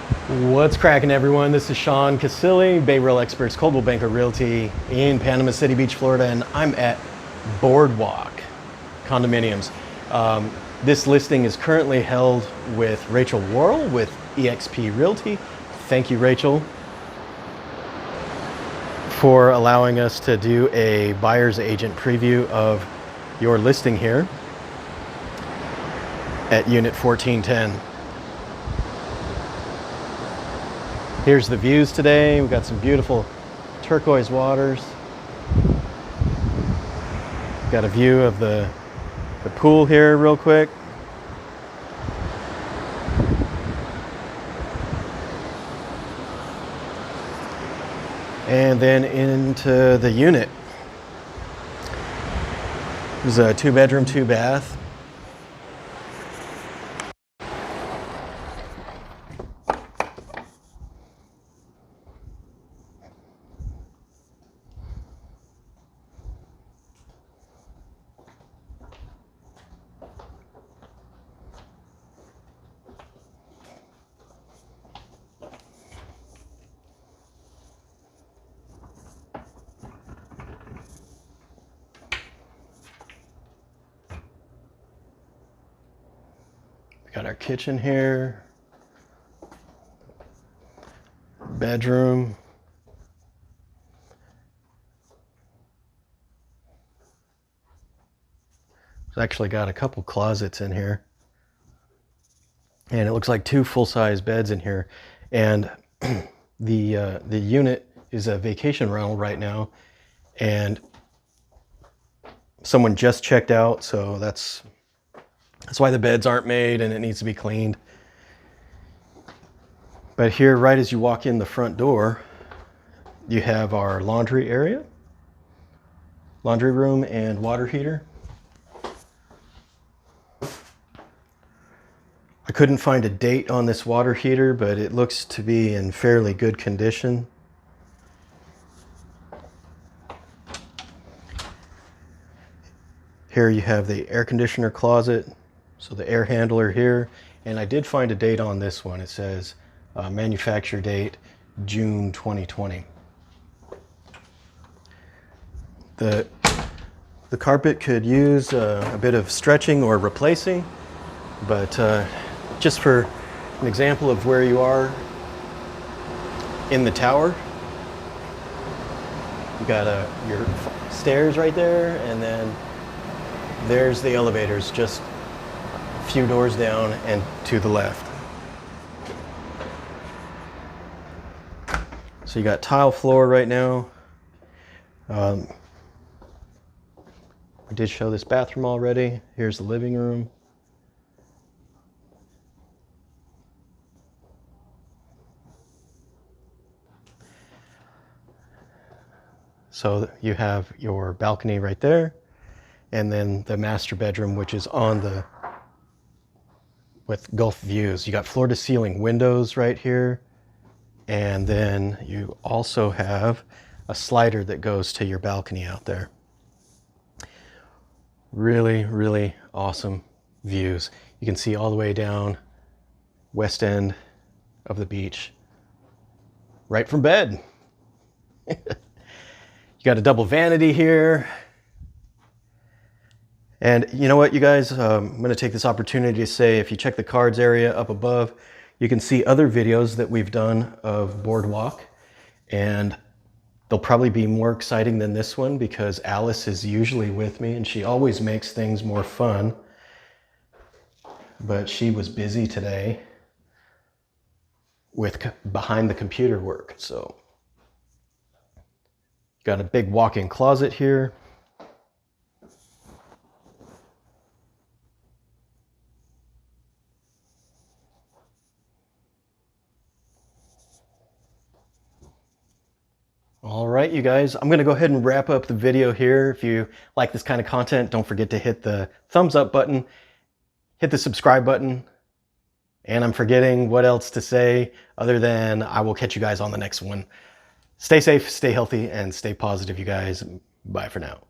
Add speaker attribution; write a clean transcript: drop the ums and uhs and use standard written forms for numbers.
Speaker 1: What's cracking, everyone? This is Sean Casilli, Bay Real Experts, Coldwell Banker Realty in Panama City Beach, Florida, and I'm at Boardwalk Condominiums. This listing is currently held with Rachel Warrell with EXP Realty. Thank you, Rachel, for allowing us to do a buyer's agent preview of your listing here at Unit 1410. Here's the views today. We've got some beautiful turquoise waters. Got a view of the pool here real quick. And then into the unit. There's a 2-bedroom, 2-bath. Got our kitchen here, bedroom. It's actually got a couple closets in here, and it looks like 2 full-size beds in here. And the unit is a vacation rental right now, and someone just checked out, so that's why the beds aren't made and it needs to be cleaned. But here, right as you walk in the front door, you have our laundry area, laundry room and water heater. I couldn't find a date on this water heater, but it looks to be in fairly good condition. Here you have the air conditioner closet. So the air handler here, and I did find a date on this one. It says manufacture date June 2020. The carpet could use a bit of stretching or replacing, but just for an example of where you are in the tower, you got your stairs right there, and then there's the elevators just few doors down and to the left. So you got tile floor right now. I did show this bathroom already. Here's the living room. So you have your balcony right there, and then the master bedroom, which is on the with Gulf views. You got floor to ceiling windows right here. And then you also have a slider that goes to your balcony out there. Really, really awesome views. You can see all the way down west end of the beach, right from bed. You got a double vanity here. And you know what, you guys, I'm going to take this opportunity to say, if you check the cards area up above, you can see other videos that we've done of Boardwalk, and they'll probably be more exciting than this one because Alice is usually with me and she always makes things more fun, but she was busy today with behind the computer work. So got a big walk-in closet here. All right, you guys, I'm going to go ahead and wrap up the video here. If you like this kind of content, don't forget to hit the thumbs up button, hit the subscribe button, and I'm forgetting what else to say other than I will catch you guys on the next one. Stay safe, stay healthy, and stay positive, you guys. Bye for now.